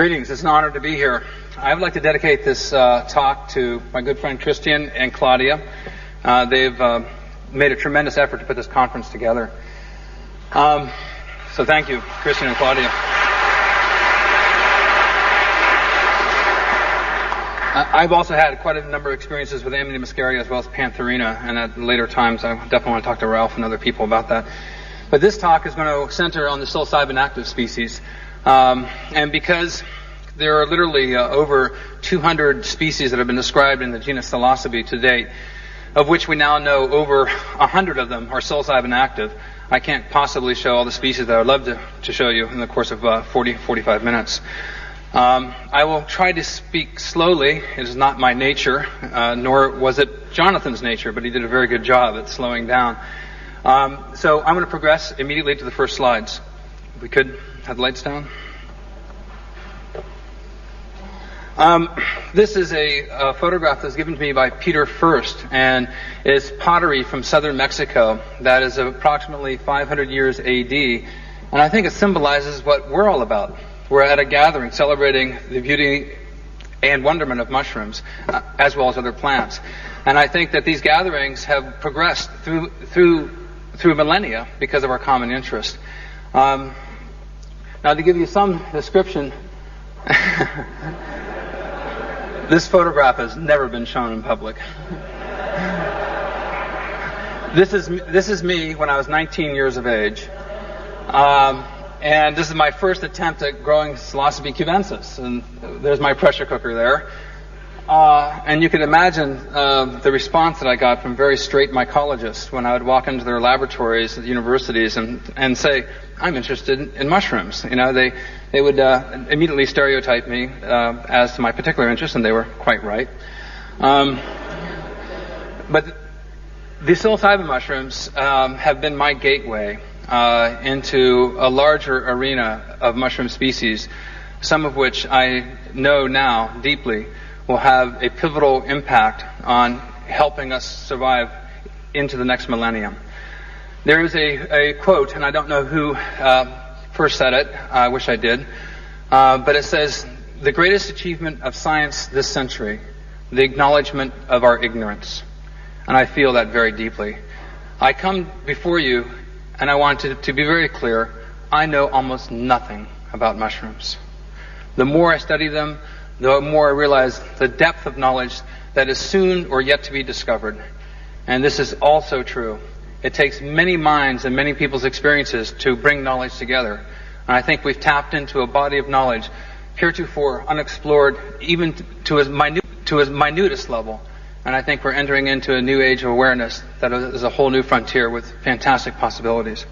Greetings. It's an honor to be here. I would like to dedicate this talk to my good friend Christian and Claudia. They've made a tremendous effort to put this conference together. So thank you, Christian and Claudia. I've also had quite a number of experiences with Amanita muscaria as well as Pantherina, and at later times I definitely want to talk to Ralph and other people about that. But this talk is going to center on the psilocybin active species. And because there are literally over 200 species that have been described in the genus Psilocybe to date, of which we now know over 100 of them are psilocybin active, I can't possibly show all the species that I would love to show you in the course of 45 minutes. I will try to speak slowly. It is not my nature, nor was it Jonathan's nature, but he did a very good job at slowing down. So I'm going to progress immediately to the first slides. If we could have the lights down. This is a photograph that was given to me by Peter First, and it's pottery from southern Mexico that is approximately 500 years AD, and I think it symbolizes what we're all about. We're at a gathering celebrating the beauty and wonderment of mushrooms, as well as other plants. And I think that these gatherings have progressed through millennia because of our common interest. Now, to give you some description, this photograph has never been shown in public. This is me when I was 19 years of age. And this is my first attempt at growing Psilocybe cubensis. And there's my pressure cooker there. And you can imagine the response that I got from very straight mycologists when I would walk into their laboratories at universities and say, I'm interested in mushrooms. You know, they would immediately stereotype me as to my particular interest, and they were quite right. But the psilocybin mushrooms have been my gateway into a larger arena of mushroom species, some of which I know now deeply will have a pivotal impact on helping us survive into the next millennium. There is a quote, and I don't know who first said it. I wish I did. But it says, "The greatest achievement of science this century, the acknowledgement of our ignorance." And I feel that very deeply. I come before you, and I want to be very clear, I know almost nothing about mushrooms. The more I study them, the more I realize the depth of knowledge that is soon or yet to be discovered. And this is also true. It takes many minds and many people's experiences to bring knowledge together. And I think we've tapped into a body of knowledge heretofore unexplored, even to its minutest level. And I think we're entering into a new age of awareness that is a whole new frontier with fantastic possibilities.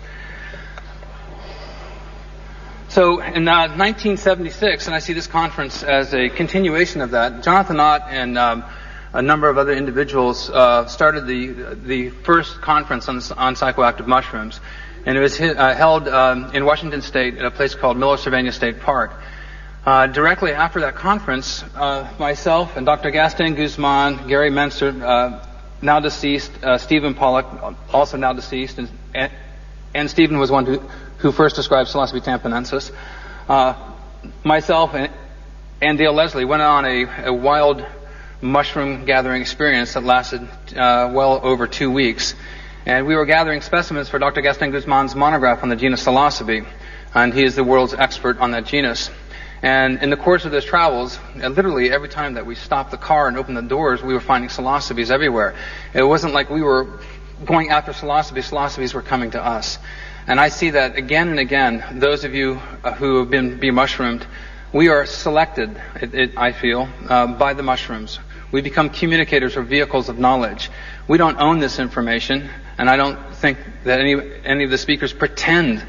So in 1976, and I see this conference as a continuation of that, Jonathan Ott and a number of other individuals started the first conference on psychoactive mushrooms. And it was held in Washington State at a place called Miller-Sylvania State Park. Directly after that conference, myself and Dr. Gaston Guzman, Gary Menser, now deceased, Stephen Pollack, also now deceased, and Stephen was one who first described Psilocybe tamponensis. Myself and Dale Leslie went on a wild mushroom gathering experience that lasted well over 2 weeks. And we were gathering specimens for Dr. Gaston Guzman's monograph on the genus Psilocybe, and he is the world's expert on that genus. And in the course of those travels, literally every time that we stopped the car and opened the doors, we were finding Psilocybes everywhere. It wasn't like we were going after Psilocybes, Psilocybes were coming to us. And I see that again and again. Those of you who have been mushroomed, we are selected, I feel, by the mushrooms. We become communicators or vehicles of knowledge. We don't own this information, and I don't think that any of the speakers pretend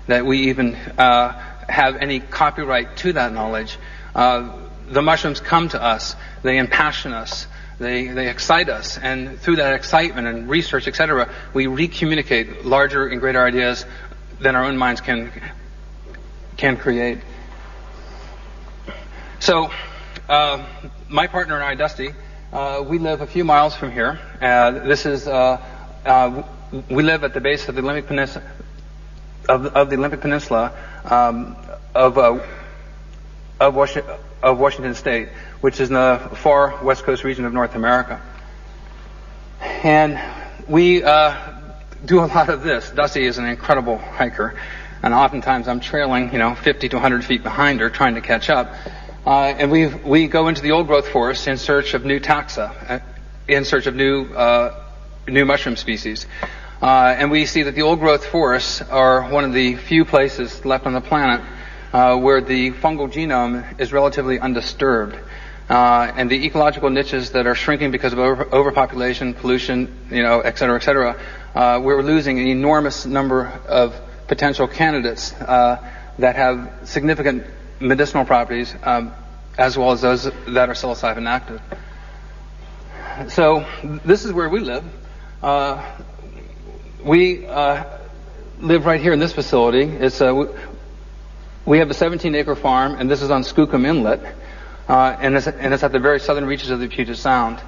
that we even have any copyright to that knowledge. The mushrooms come to us. They impassion us. They excite us, and through that excitement and research, etc., we recommunicate larger and greater ideas than our own minds can create. So, my partner and I, Dusty, we live a few miles from here. We live at the base of the Olympic Peninsula, of the Olympic Peninsula, of of Washington State, which is in the far west coast region of North America. And we do a lot of this. Dusty is an incredible hiker, and oftentimes I'm trailing, 50 to 100 feet behind her, trying to catch up. And we go into the old growth forest in search of new taxa, in search of new mushroom species. And we see that the old growth forests are one of the few places left on the planet where the fungal genome is relatively undisturbed. And the ecological niches that are shrinking because of overpopulation, pollution, et cetera, we're losing an enormous number of potential candidates that have significant medicinal properties, as well as those that are psilocybin active. So this is where we live. We live right here in this facility. We have a 17-acre farm, and this is on Skookum Inlet, and it's at the very southern reaches of the Puget Sound.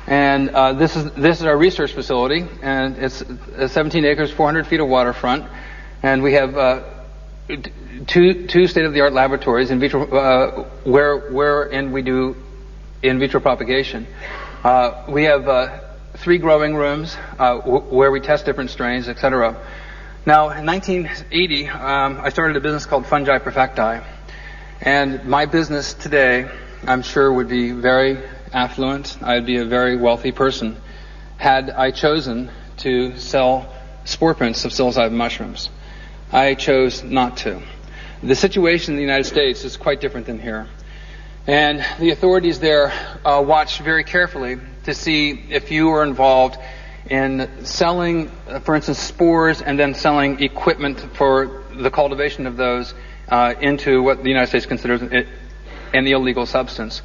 And this is our research facility, and it's 17 acres, 400 feet of waterfront, and we have two state-of-the-art laboratories in vitro, wherein we do in vitro propagation. We have 3 growing rooms where we test different strains, etc. Now, in 1980, I started a business called Fungi Perfecti, and my business today, I'm sure, would be very affluent. I'd be a very wealthy person had I chosen to sell spore prints of psilocybin mushrooms. I chose not to. The situation in the United States is quite different than here. And the authorities there watch very carefully to see if you are involved in selling, for instance, spores and then selling equipment for the cultivation of those into what the United States considers an illegal substance.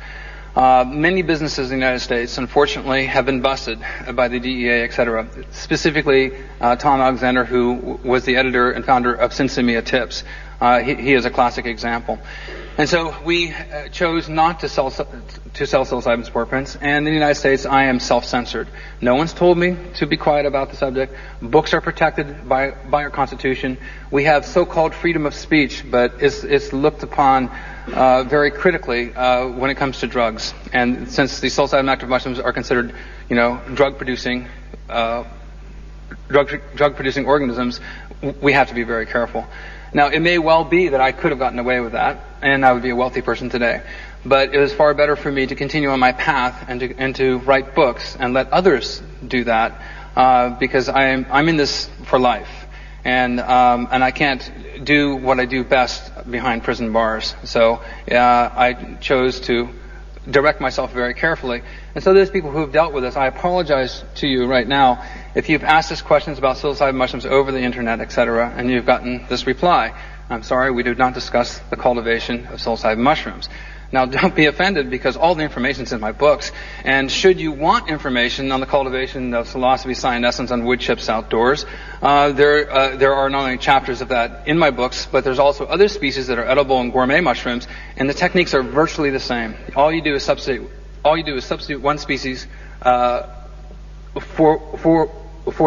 Many businesses in the United States, unfortunately, have been busted by the DEA, etc. Specifically, Tom Alexander, who was the editor and founder of Synsimia Tips. He is a classic example. And so we chose not to sell psilocybin spore prints, and in the United States I am self-censored. No one's told me to be quiet about the subject. Books are protected by our Constitution. We have so-called freedom of speech, but it's looked upon very critically when it comes to drugs. And since the psilocybin active mushrooms are considered, drug-producing organisms, we have to be very careful. Now, it may well be that I could have gotten away with that, and I would be a wealthy person today. But it was far better for me to continue on my path and to write books and let others do that, because I'm in this for life, and I can't do what I do best behind prison bars. So I chose to direct myself very carefully. And so there's people who have dealt with this. I apologize to you right now if you've asked us questions about psilocybin mushrooms over the internet, etc., and you've gotten this reply. I'm sorry, we do not discuss the cultivation of psilocybin mushrooms. Now, don't be offended, because all the information is in my books, and should you want information on the cultivation of psilocybe cyanescens on wood chips outdoors, there are not only chapters of that in my books, but there's also other species that are edible and gourmet mushrooms, and the techniques are virtually the same. All you do is substitute one species for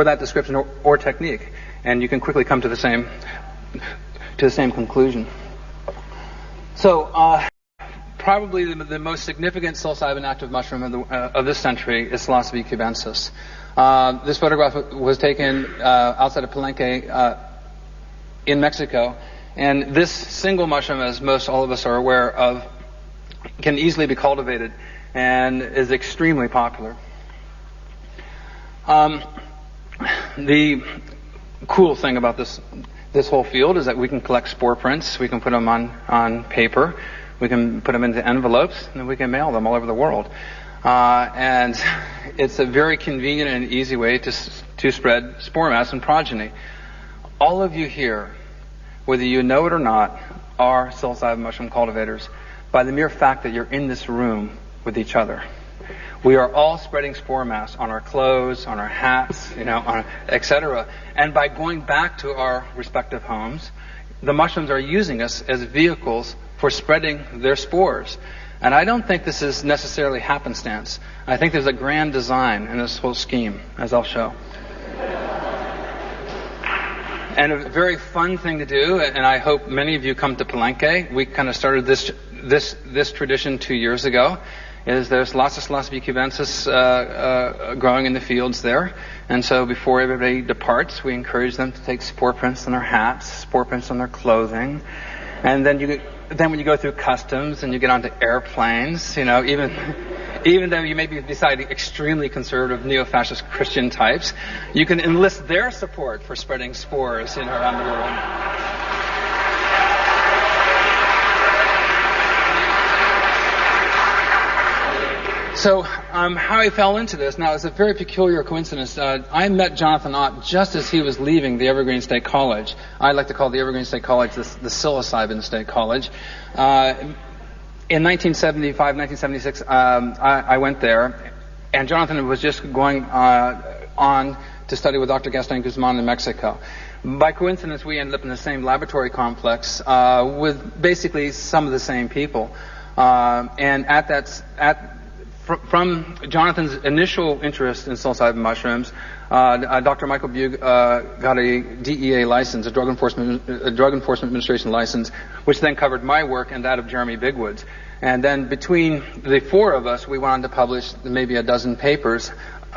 that description or technique, and you can quickly come to the same conclusion. So, probably the most significant psilocybin active mushroom of this century is Psilocybe cubensis. This photograph was taken outside of Palenque in Mexico, and this single mushroom, as most all of us are aware of, can easily be cultivated and is extremely popular. The cool thing about this whole field is that we can collect spore prints, we can put them on paper, we can put them into envelopes, and we can mail them all over the world. And it's a very convenient and easy way to spread spore mass and progeny. All of you here, whether you know it or not, are psilocybin mushroom cultivators by the mere fact that you're in this room with each other. We are all spreading spore mass on our clothes, on our hats, etc. And by going back to our respective homes, the mushrooms are using us as vehicles for spreading their spores. And I don't think this is necessarily happenstance. I think there's a grand design in this whole scheme, as I'll show. And a very fun thing to do, and I hope many of you come to Palenque. We kind of started this tradition 2 years ago. Is there's lots of Psilocybin cubensis growing in the fields there, and so before everybody departs, we encourage them to take spore prints on their hats, spore prints on their clothing, and then when you go through customs and you get onto airplanes, even though you may be deciding extremely conservative neo-fascist Christian types, you can enlist their support for spreading spores around the world. So how I fell into this, now it's a very peculiar coincidence. I met Jonathan Ott just as he was leaving the Evergreen State College. I like to call the Evergreen State College the Psilocybin State College. In 1975, 1976, I went there, and Jonathan was just going on to study with Dr. Gaston Guzman in Mexico. By coincidence, we ended up in the same laboratory complex with basically some of the same people. And from Jonathan's initial interest in psilocybin mushrooms, Dr. Michael Bugh got a DEA license, a Drug Enforcement Administration license, which then covered my work and that of Jeremy Bigwoods. And then between the four of us, we went on to publish maybe a dozen papers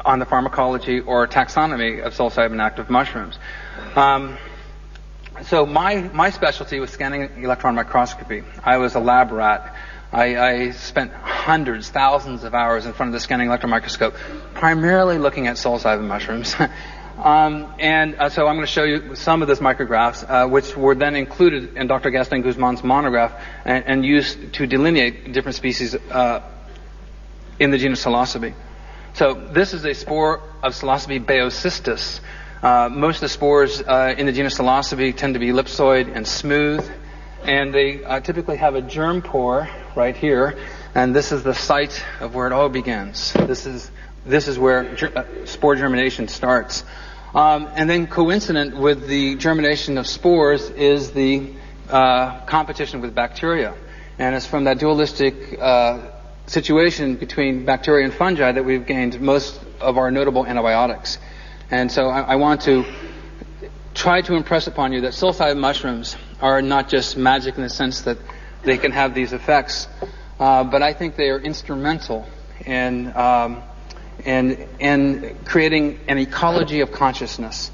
on the pharmacology or taxonomy of psilocybin active mushrooms. So my specialty was scanning electron microscopy. I was a lab rat. I spent hundreds, thousands of hours in front of the scanning electron microscope, primarily looking at psilocybin mushrooms. So I'm going to show you some of those micrographs, which were then included in Dr. Gaston Guzman's monograph and used to delineate different species in the genus Psilocybe. So this is a spore of Psilocybe baeocystis. Most of the spores in the genus Psilocybe tend to be ellipsoid and smooth, and they typically have a germ pore right here, and this is the site of where it all begins. This is where spore germination starts. And then coincident with the germination of spores is the competition with bacteria. And it's from that dualistic situation between bacteria and fungi that we've gained most of our notable antibiotics. And so I want to try to impress upon you that psilocybin mushrooms are not just magic in the sense that they can have these effects, but I think they are instrumental in creating an ecology of consciousness.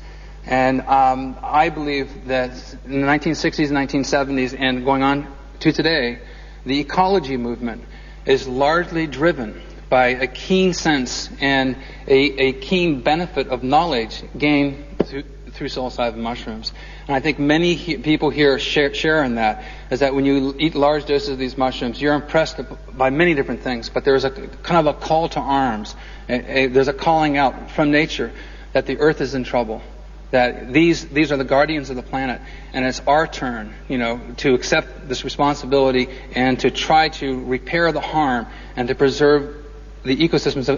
And I believe that in the 1960s and 1970s and going on to today, the ecology movement is largely driven by a keen sense and a keen benefit of knowledge gained through psilocybin mushrooms. And I think many people here share in that, is that when you eat large doses of these mushrooms, you're impressed by many different things, but there's a kind of a call to arms. There's a calling out from nature that the earth is in trouble, that these are the guardians of the planet, and it's our turn, to accept this responsibility and to try to repair the harm and to preserve the ecosystems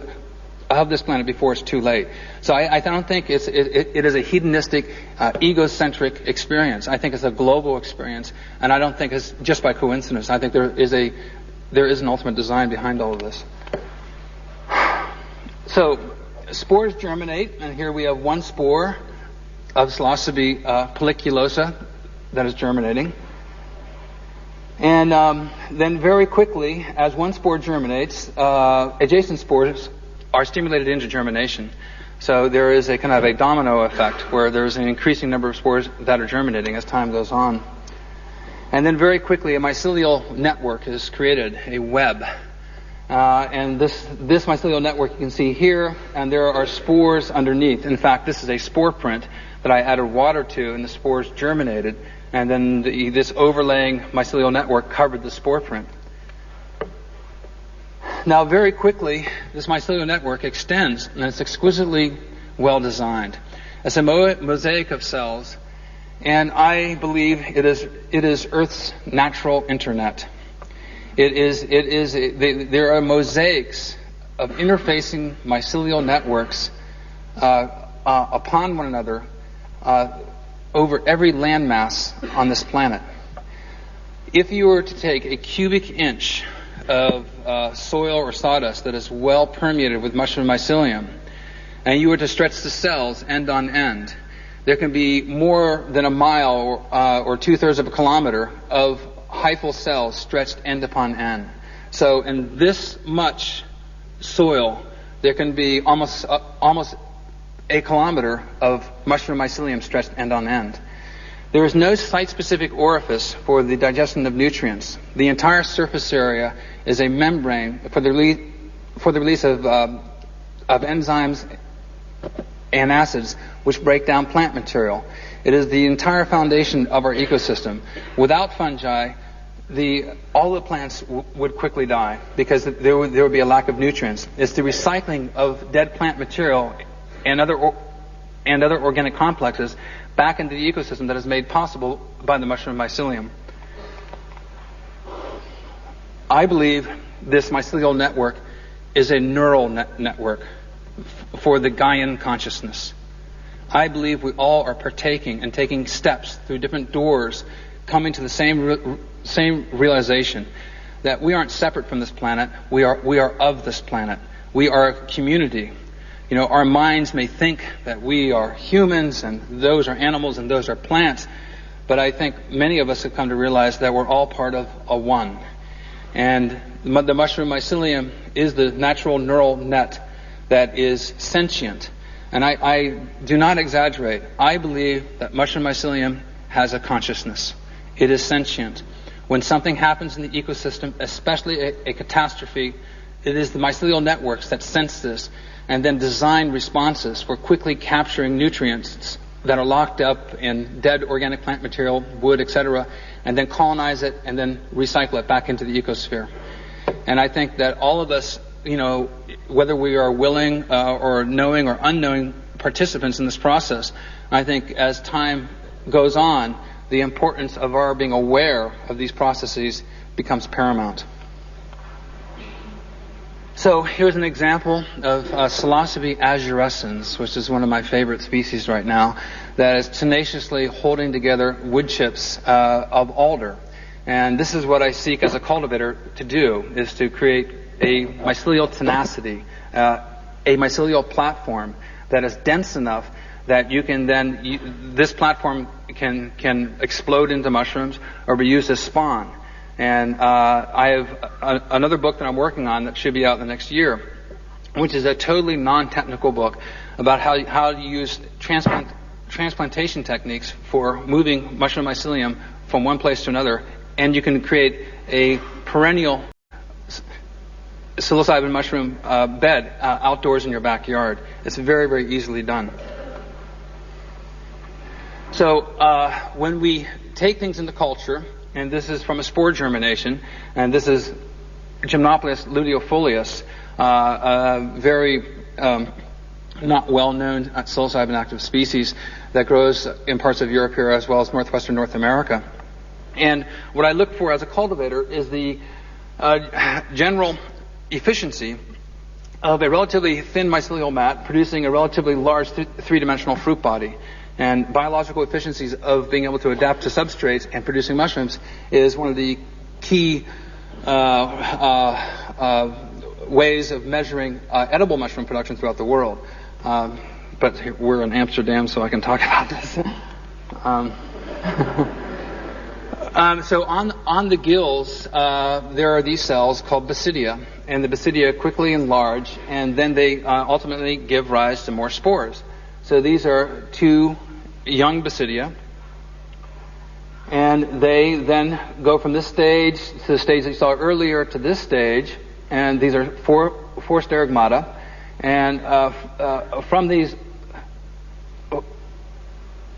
of this planet before it's too late. So I don't think it is a hedonistic, egocentric experience. I think it's a global experience, and I don't think it's just by coincidence. I think there is an ultimate design behind all of this. So spores germinate, and here we have one spore of Psilocybe pelliculosa that is germinating. And then very quickly, as one spore germinates, adjacent spores are stimulated into germination. So there is a kind of a domino effect where there's an increasing number of spores that are germinating as time goes on. And then very quickly a mycelial network is created, a web. And this mycelial network you can see here, and there are spores underneath. In fact, this is a spore print that I added water to, and the spores germinated, and then this overlaying mycelial network covered the spore print. Now, very quickly, this mycelial network extends, and it's exquisitely well designed. It's a mosaic of cells, and I believe it is Earth's natural internet. There are mosaics of interfacing mycelial networks upon one another over every landmass on this planet. If you were to take a cubic inch of soil or sawdust that is well permeated with mushroom mycelium, and you were to stretch the cells end on end, there can be more than a mile or 2/3 of a kilometer of hyphal cells stretched end upon end. So in this much soil, there can be almost a kilometer of mushroom mycelium stretched end on end. There is no site-specific orifice for the digestion of nutrients. The entire surface area is a membrane for the release of enzymes and acids which break down plant material. It is the entire foundation of our ecosystem. Without fungi, all the plants would quickly die because there would be a lack of nutrients. It's the recycling of dead plant material and other organic complexes back into the ecosystem that is made possible by the mushroom mycelium. I believe this mycelial network is a neural network for the Gaian consciousness. I believe we all are partaking and taking steps through different doors, coming to the same realization that we aren't separate from this planet. We are of this planet. We are a community. You know, our minds may think that we are humans and those are animals and those are plants, but I think many of us have come to realize that we're all part of a one. And the mushroom mycelium is the natural neural net that is sentient. And I do not exaggerate. I believe that mushroom mycelium has a consciousness. It is sentient. When something happens in the ecosystem, especially a catastrophe, it is the mycelial networks that sense this and then design responses for quickly capturing nutrients that are locked up in dead organic plant material, wood, etc., and then colonize it and then recycle it back into the ecosphere. And I think that all of us, you know, whether we are willing or knowing or unknowing participants in this process, I think as time goes on, the importance of our being aware of these processes becomes paramount. So here's an example of Psilocybe azurescens, which is one of my favorite species right now, that is tenaciously holding together wood chips of alder. And this is what I seek as a cultivator to do, is to create a mycelial tenacity, a mycelial platform that is dense enough that you can then, this platform can explode into mushrooms or be used as spawn. And I have another book that I'm working on that should be out in the next year, which is a totally non-technical book about how to use transplantation techniques for moving mushroom mycelium from one place to another, and you can create a perennial psilocybin mushroom bed outdoors in your backyard. It's very, very easily done. So when we take things into culture, and this is from a spore germination, and this is Gymnopolis luteofolius, a very not well-known psilocybin active species that grows in parts of Europe here as well as northwestern North America. And what I look for as a cultivator is the general efficiency of a relatively thin mycelial mat producing a relatively large three-dimensional fruit body. And biological efficiencies of being able to adapt to substrates and producing mushrooms is one of the key ways of measuring edible mushroom production throughout the world. But we're in Amsterdam, so I can talk about this. So on the gills, there are these cells called basidia, and the basidia quickly enlarge, and then they ultimately give rise to more spores. So these are two young basidia, and they then go from this stage to the stage that you saw earlier to this stage, and these are four sterigmata, and from these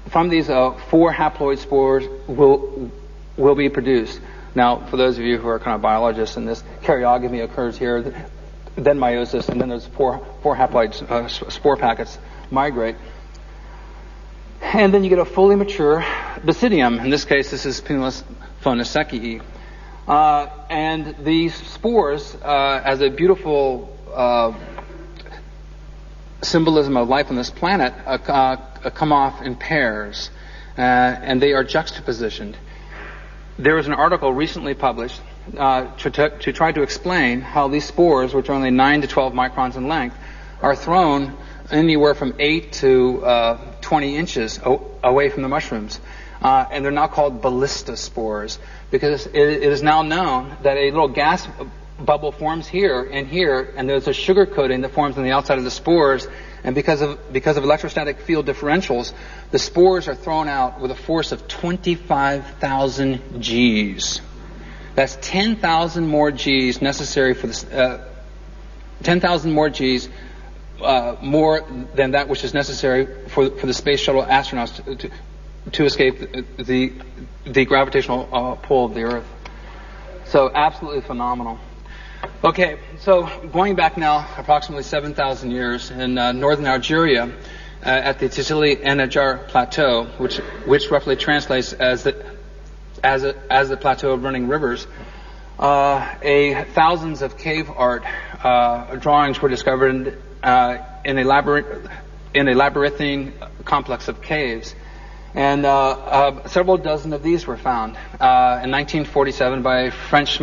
four haploid spores will be produced. Now, for those of you who are kind of biologists, and this karyogamy occurs here, then meiosis, and then those four haploid spore packets migrate. And then you get a fully mature basidium. In this case, this is Pinus phonosecii. And these spores, as a beautiful symbolism of life on this planet, come off in pairs, and they are juxtapositioned. There was an article recently published to try to explain how these spores, which are only 9 to 12 microns in length, are thrown anywhere from 8 to 20 inches away from the mushrooms. And they're now called Ballista Spores because it is now known that a little gas bubble forms here, and there's a sugar coating that forms on the outside of the spores. And because of electrostatic field differentials, the spores are thrown out with a force of 25,000 Gs. That's 10,000 more Gs necessary for this. 10,000 more Gs more than that which is necessary for the space shuttle astronauts to escape the gravitational pull of the Earth. So absolutely phenomenal. Okay, so going back now approximately 7,000 years in northern Algeria, at the Tisili Enajar Plateau, which roughly translates as the plateau of running rivers, thousands of cave art drawings were discovered in a labyrinthine complex of caves. And several dozen of these were found in 1947 by a French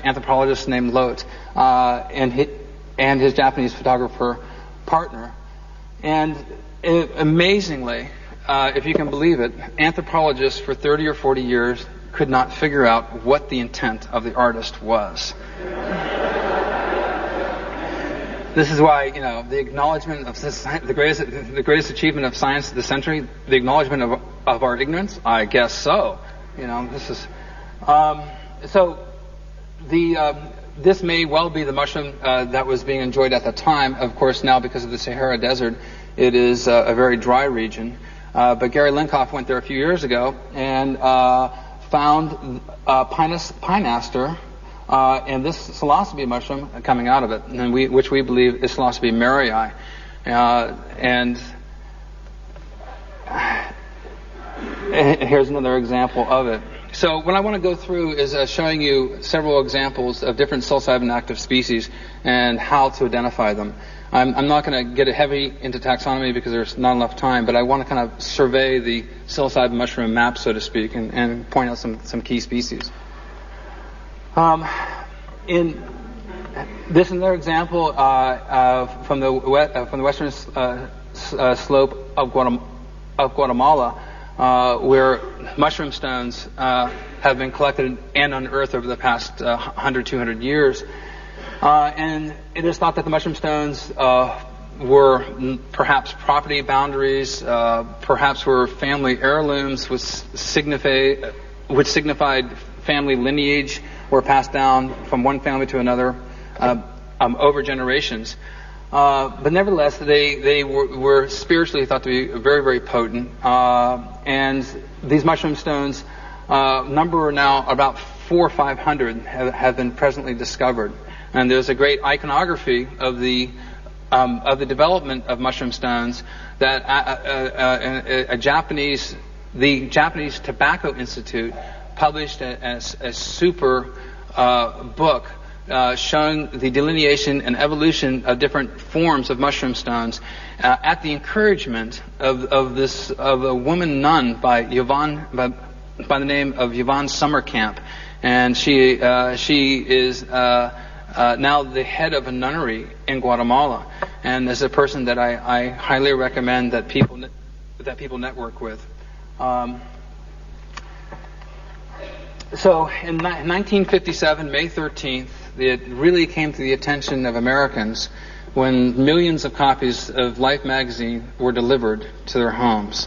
anthropologist named Leonard and his Japanese photographer partner. And amazingly, if you can believe it, anthropologists for 30 or 40 years could not figure out what the intent of the artist was. This is why, the acknowledgement of the greatest achievement of science of the century, the acknowledgement of our ignorance. I guess so. This is so. This may well be the mushroom that was being enjoyed at the time. Of course, now because of the Sahara Desert, it is a very dry region. But Gary Linkoff went there a few years ago and found pine aster. And this psilocybe mushroom coming out of it, and which we believe is Psilocybe maryi. And here's another example of it. So what I want to go through is showing you several examples of different psilocybin active species and how to identify them. I'm not going to get heavy into taxonomy because there's not enough time, but I want to kind of survey the psilocybin mushroom map, so to speak, and point out some key species. In this another example from the western slope of Guatemala, where mushroom stones have been collected and unearthed over the past 100, 200 years. And it is thought that the mushroom stones were perhaps property boundaries, perhaps were family heirlooms, which signified family lineage, were passed down from one family to another over generations. But nevertheless, they were spiritually thought to be very, very potent. And these mushroom stones number now about 400 or 500 have been presently discovered. And there's a great iconography of the development of mushroom stones that the Japanese Tobacco Institute published a super book showing the delineation and evolution of different forms of mushroom stones at the encouragement of a woman nun by the name of Yvonne Summercamp, and she is now the head of a nunnery in Guatemala, and is a person that I highly recommend that people network with. So in 1957, May 13th, it really came to the attention of Americans when millions of copies of Life magazine were delivered to their homes.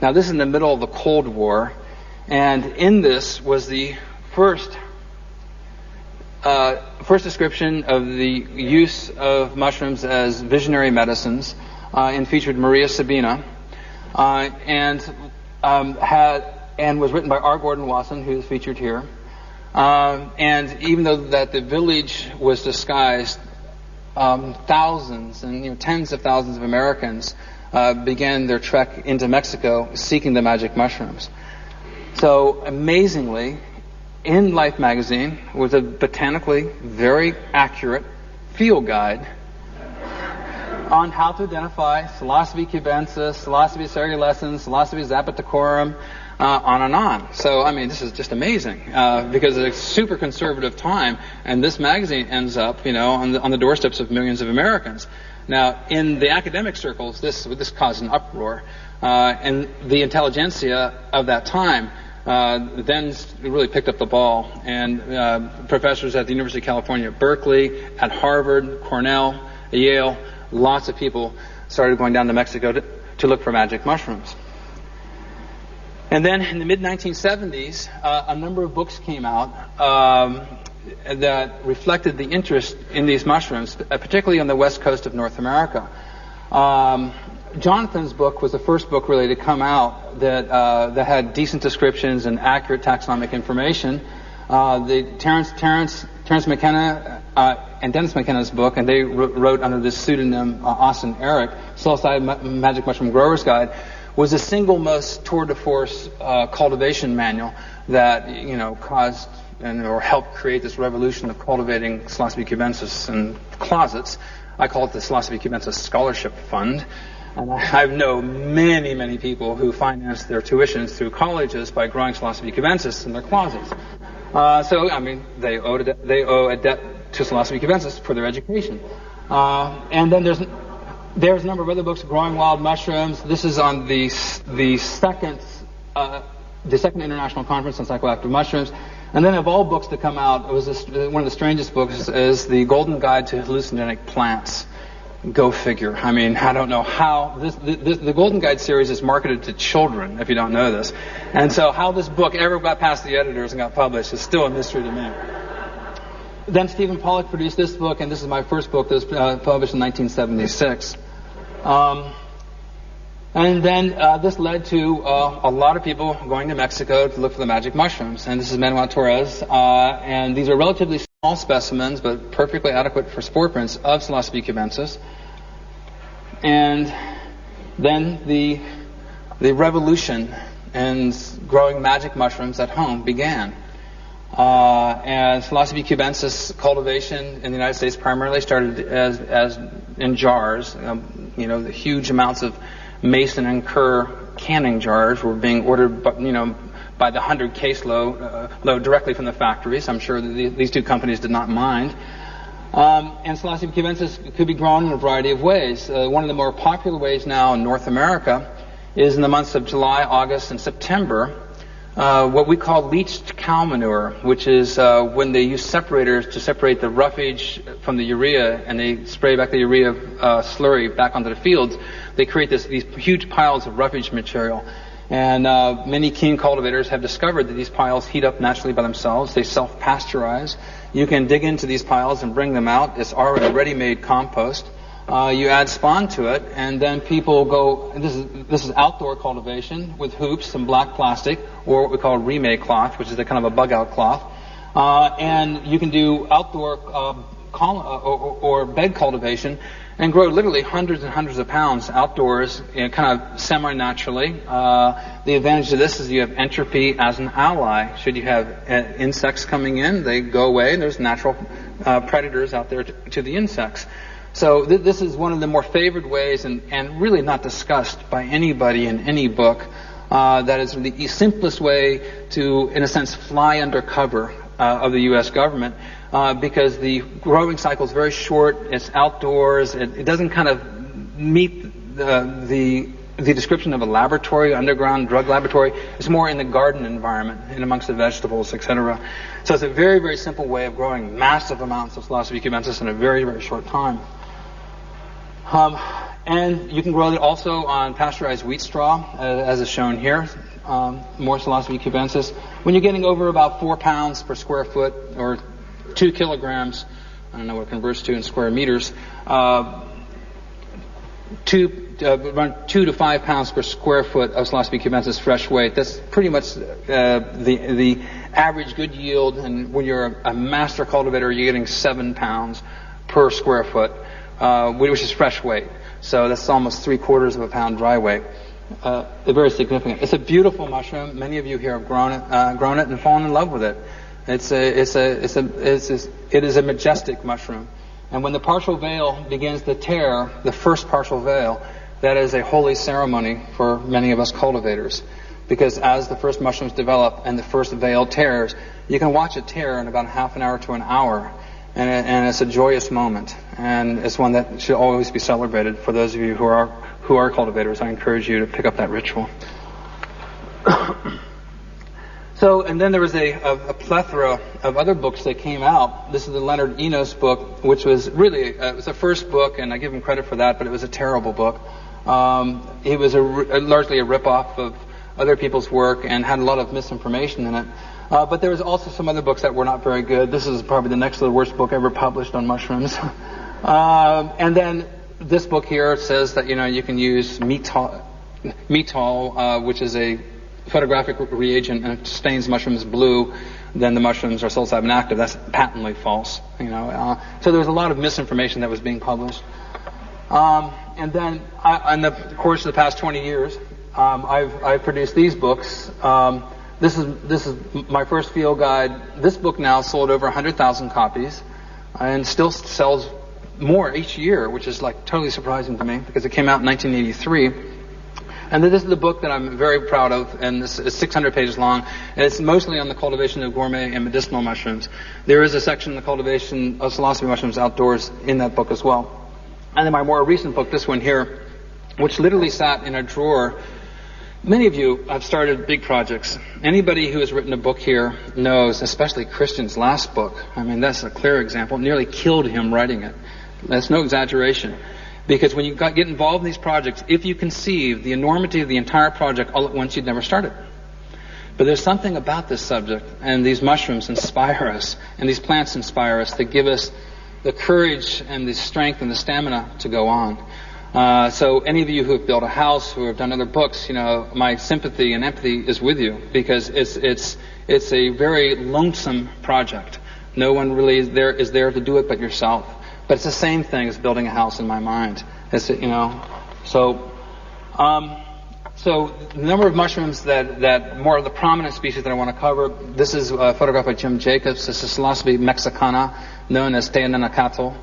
Now this is in the middle of the Cold War, and in this was the first description of the use of mushrooms as visionary medicines, and featured Maria Sabina, and was written by R. Gordon Wasson, who is featured here. And even though that the village was disguised, thousands and tens of thousands of Americans began their trek into Mexico seeking the magic mushrooms. So amazingly, in Life magazine was a botanically very accurate field guide on how to identify Psilocybe cubensis, Psilocybe cerulescens, Psilocybe zapaticorum, on and on. So, I mean, this is just amazing because it's a super conservative time, and this magazine ends up, on the doorsteps of millions of Americans. Now, in the academic circles, this caused an uproar, and the intelligentsia of that time then really picked up the ball, and professors at the University of California at Berkeley, at Harvard, Cornell, Yale, lots of people started going down to Mexico to look for magic mushrooms. And then in the mid-1970s, a number of books came out that reflected the interest in these mushrooms, particularly on the west coast of North America. Jonathan's book was the first book really to come out that had decent descriptions and accurate taxonomic information. Terence McKenna and Dennis McKenna's book, and they wrote under this pseudonym Austin Eric, Psilocybin Magic Mushroom Grower's Guide, was the single most tour de force cultivation manual that caused or helped create this revolution of cultivating Psilocybe cubensis in closets. I call it the Psilocybe cubensis Scholarship Fund. And I know many, many people who finance their tuitions through colleges by growing Psilocybe cubensis in their closets. They owe a debt to Psilocybe cubensis for their education. And then there's a number of other books, Growing Wild Mushrooms. This is on the second International Conference on Psychoactive Mushrooms. And then of all books to come out, it was one of the strangest books is The Golden Guide to Hallucinogenic Plants. Go figure. I mean, I don't know how the Golden Guide series is marketed to children, if you don't know this. And so how this book ever got past the editors and got published is still a mystery to me. Then Stephen Pollack produced this book, and this is my first book that was published in 1976. And then this led to a lot of people going to Mexico to look for the magic mushrooms. And this is Manuel Torres. And these are relatively small specimens, but perfectly adequate for spore prints of Psilocybe cubensis. And then the revolution in growing magic mushrooms at home began. And Psilocybe cubensis cultivation in the United States primarily started as in jars. The huge amounts of Mason and Kerr canning jars were being ordered, by the 100 case load directly from the factories. I'm sure that these two companies did not mind. And Psilocybe cubensis could be grown in a variety of ways. One of the more popular ways now in North America is in the months of July, August, and September, what we call leached cow manure, which is when they use separators to separate the roughage from the urea, and they spray back the urea slurry back onto the fields. They create these huge piles of roughage material. And many keen cultivators have discovered that these piles heat up naturally by themselves. They self-pasteurize. You can dig into these piles and bring them out. It's already ready-made compost. You add spawn to it, and then people go. This is outdoor cultivation with hoops and black plastic, or what we call remake cloth, which is a kind of a bug-out cloth. And you can do outdoor or bed cultivation and grow literally hundreds and hundreds of pounds outdoors, kind of semi-naturally. The advantage of this is you have entropy as an ally. Should you have insects coming in, they go away, and there's natural predators out there to the insects. So this is one of the more favored ways, and really not discussed by anybody in any book. That is the simplest way to, in a sense, fly under cover of the U.S. government, because the growing cycle is very short. It's outdoors. It doesn't kind of meet the description of a laboratory, underground drug laboratory. It's more in the garden environment, in amongst the vegetables, etc. So it's a very, very simple way of growing massive amounts of Psilocybe cubensis in a very, very short time. And you can grow it also on pasteurized wheat straw, as is shown here. More Psilocybe cubensis. When you're getting over about 4 pounds per square foot, or 2 kilograms, I don't know what it converts to in square meters, around 2 to 5 pounds per square foot of Psilocybe cubensis fresh weight. That's pretty much the average good yield. And when you're a master cultivator, you're getting 7 pounds per square foot, which is fresh weight. So that's almost 3/4 of a pound dry weight. Very significant. It's a beautiful mushroom. Many of you here have grown it and fallen in love with it. It is a majestic mushroom. And when the partial veil begins to tear, the first partial veil, that is a holy ceremony for many of us cultivators. Because as the first mushrooms develop and the first veil tears, you can watch it tear in about half an hour to an hour. and it's a joyous moment, and it's one that should always be celebrated. For those of you who are cultivators, I encourage you to pick up that ritual. So, and then there was a plethora of other books that came out. This is the Leonard Enos book, which was really, it was the first book, and I give him credit for that, but it was a terrible book. It was largely a rip-off of other people's work and had a lot of misinformation in it. But there was also some other books that were not very good. This is probably the next to the worst book ever published on mushrooms. And then this book here says that, you can use metol, which is a photographic reagent, and it stains mushrooms blue, then the mushrooms are psilocybin active. That's patently false. So there was a lot of misinformation that was being published. And then, in the course of the past 20 years, I've produced these books. This is my first field guide. This book now sold over 100,000 copies, and still sells more each year, which is like totally surprising to me because it came out in 1983. And this is the book that I'm very proud of, and this is 600 pages long, and it's mostly on the cultivation of gourmet and medicinal mushrooms. There is a section on the cultivation of psilocybe mushrooms outdoors in that book as well. And then my more recent book, this one here, which literally sat in a drawer. Many of you have started big projects. Anybody who has written a book here knows, especially Christian's last book. I mean, that's a clear example. It nearly killed him writing it. That's no exaggeration. Because when you get involved in these projects, if you conceive the enormity of the entire project all at once, you'd never start it. But there's something about this subject, and these mushrooms inspire us, and these plants inspire us to give us the courage and the strength and the stamina to go on. So any of you who have built a house, who have done other books, my sympathy and empathy is with you, because it's a very lonesome project. No one really is there to do it but yourself. But it's the same thing as building a house in my mind. So the number of mushrooms that more of the prominent species that I want to cover. This is a photograph by Jim Jacobs. This is Psilocybe mexicana, known as Teonanacatl,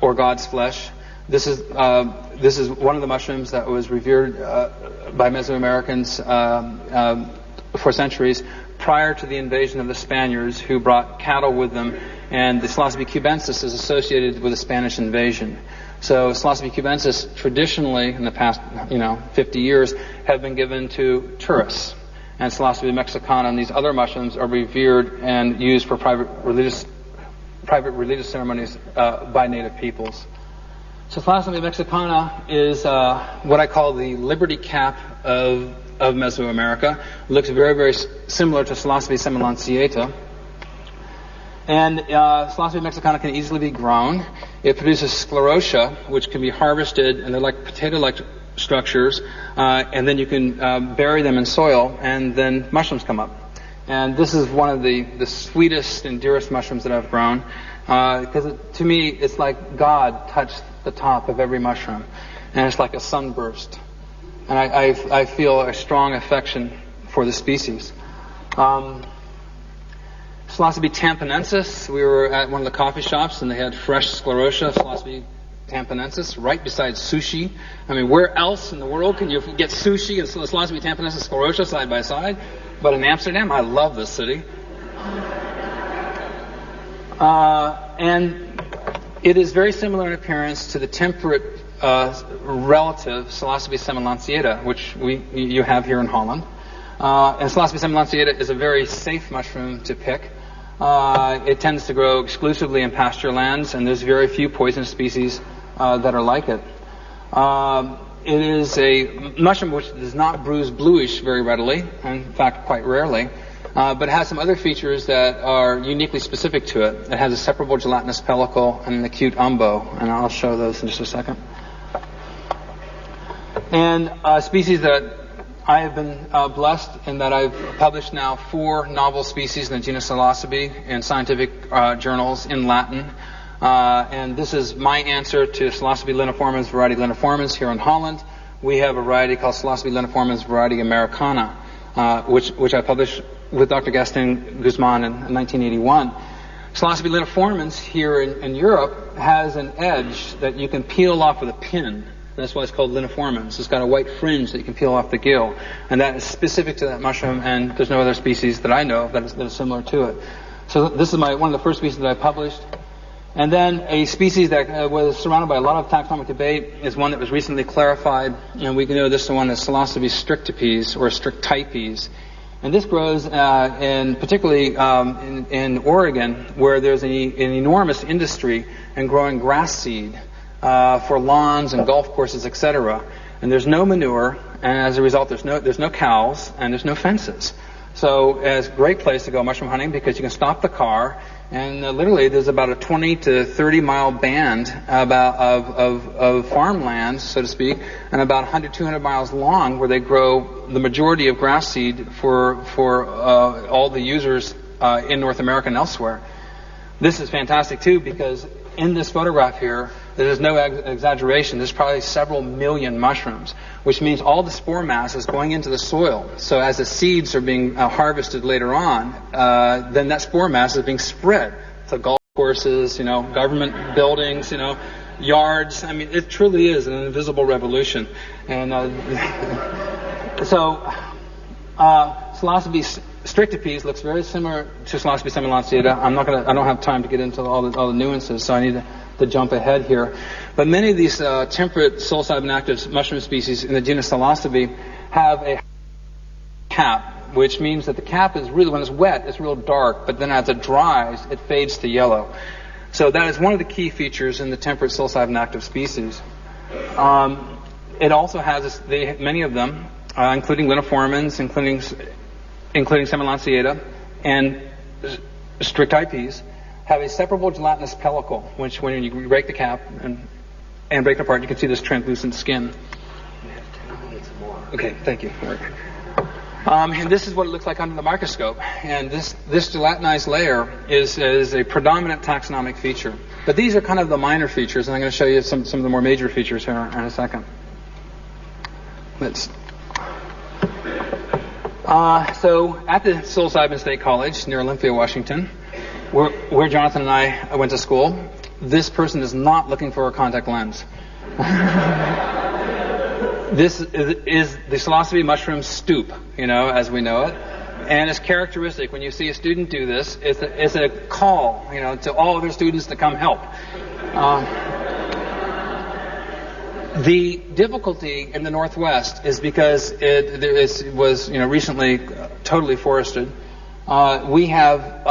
or God's flesh. This is one of the mushrooms that was revered by Mesoamericans for centuries prior to the invasion of the Spaniards, who brought cattle with them. And the Psilocybe cubensis is associated with the Spanish invasion. So Psilocybe cubensis traditionally, in the past 50 years, have been given to tourists. And Psilocybe mexicana and these other mushrooms are revered and used for private religious ceremonies by native peoples. So Psilocybe mexicana is what I call the liberty cap of Mesoamerica. It looks very, very similar to Psilocybe semilanciata. And Psilocybe mexicana can easily be grown. It produces sclerotia, which can be harvested, and they're like potato-like structures, and then you can bury them in soil, and then mushrooms come up. And this is one of the sweetest and dearest mushrooms that I've grown, because to me, it's like God touched the top of every mushroom, and it's like a sunburst. And I feel a strong affection for the species. Psilocybe tamponensis. We were at one of the coffee shops, and they had fresh sclerotia, Psilocybe tamponensis, right beside sushi. I mean, where else in the world can you get sushi and Psilocybe tamponensis sclerotia side by side? But in Amsterdam, I love this city. And it is very similar in appearance to the temperate relative Psilocybe semilanciata, which you have here in Holland. And Psilocybe semilanciata is a very safe mushroom to pick. It tends to grow exclusively in pasture lands, and there's very few poisonous species that are like it. It is a mushroom which does not bruise bluish very readily, in fact, quite rarely, but it has some other features that are uniquely specific to it. It has a separable gelatinous pellicle and an acute umbo, and I'll show those in just a second. And species that I have been blessed in that I've published now 4 novel species in the genus Psilocybe in scientific journals in Latin. And this is my answer to Psilocybe leniformis variety leniformis here in Holland. We have a variety called Psilocybe leniformis variety americana, which I published with Dr. Gaston Guzman in 1981. Psilocybe leniformis here in Europe has an edge that you can peel off with a pin. That's why it's called leniformis. It's got a white fringe that you can peel off the gill. And that is specific to that mushroom, and there's no other species that I know of that is similar to it. So this is one of the first species that I published. And then a species that was surrounded by a lot of taxonomic debate is one that was recently clarified, and we know this one as Psilocybe strictipes or strictipes. And this grows particularly in Oregon, where there's an enormous industry in growing grass seed for lawns and golf courses, etc. And there's no manure, and as a result, there's no cows and there's no fences. So it's a great place to go mushroom hunting because you can stop the car, and literally there's about a 20 to 30 mile band of farmland, so to speak, and about 100, 200 miles long where they grow the majority of grass seed for all the users in North America and elsewhere. This is fantastic too because in this photograph here, there's no exaggeration. There's probably several million mushrooms, which means all the spore mass is going into the soil. So as the seeds are being harvested later on, then that spore mass is being spread to golf courses, government buildings, yards. I mean, it truly is an invisible revolution. And Psilocybe strictipes looks very similar to Psilocybe semilancata. I don't have time to get into all the nuances, so I need to jump ahead here. But many of these temperate psilocybin active mushroom species in the genus Psilocybe have a cap, which means that the cap is really, when it's wet, it's real dark, but then as it dries, it fades to yellow. So that is one of the key features in the temperate psilocybin active species. It also has many of them, including linoformans, including semilancata and strictipes, have a separable gelatinous pellicle, which when you break the cap and break it apart, you can see this translucent skin. We have 10 minutes more. Okay, thank you. And this is what it looks like under the microscope. And this gelatinized layer is a predominant taxonomic feature. But these are kind of the minor features, and I'm going to show you some of the more major features here in a second. So at the Psilocybin State College near Olympia, Washington, where Jonathan and I went to school, this person is not looking for a contact lens. This is the Psilocybe mushroom stoop, as we know it. And it's characteristic. When you see a student do this, it's a call, to all other students to come help. The difficulty in the Northwest is because it was recently totally forested. We have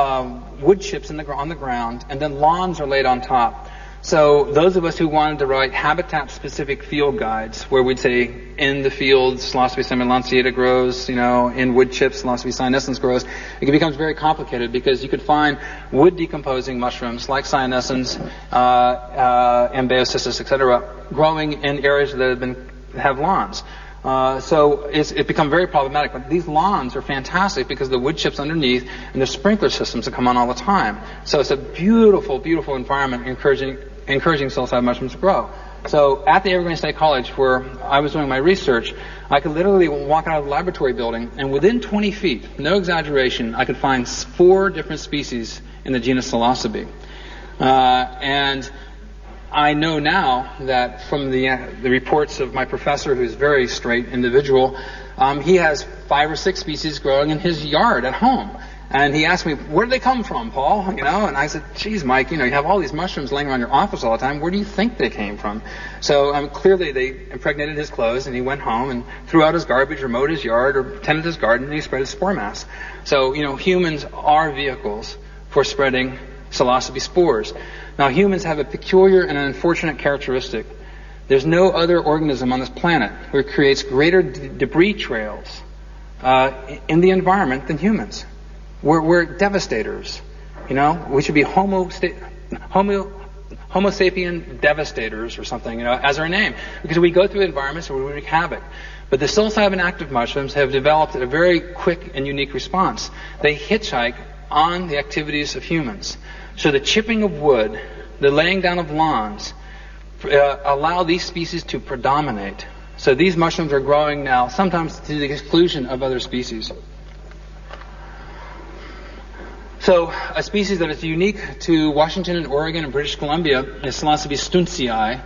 wood chips on the ground, and then lawns are laid on top. So those of us who wanted to write habitat-specific field guides, where we'd say in the fields Psilocybe semilancata grows, in wood chips Psilocybe cyanescens grows, it becomes very complicated because you could find wood-decomposing mushrooms like cyanescens, Ambeocystis, etc., growing in areas that have lawns. So it's become very problematic. But these lawns are fantastic because the wood chips underneath and there's sprinkler systems that come on all the time. So it's a beautiful, beautiful environment encouraging psilocybin mushrooms to grow. So at the Evergreen State College, where I was doing my research, I could literally walk out of the laboratory building, and within 20 feet, no exaggeration, I could find 4 different species in the genus Psilocybe. And I know now that from the reports of my professor, who's a very straight individual, he has 5 or 6 species growing in his yard at home. And he asked me, where do they come from, Paul? And I said, geez, Mike, you have all these mushrooms laying around your office all the time. Where do you think they came from? So clearly they impregnated his clothes, and he went home and threw out his garbage or mowed his yard or tended his garden, and he spread his spore mass. So, humans are vehicles for spreading Psilocybe spores. Now, humans have a peculiar and an unfortunate characteristic. There's no other organism on this planet who creates greater debris trails in the environment than humans. We're devastators. We should be Homo sapien devastators or something, as our name, because we go through environments where we wreak havoc. But the psilocybin active mushrooms have developed a very quick and unique response. They hitchhike on the activities of humans. So the chipping of wood, the laying down of lawns, allow these species to predominate. So these mushrooms are growing now, sometimes to the exclusion of other species. So a species that is unique to Washington and Oregon and British Columbia is Psilocybe stuntzii,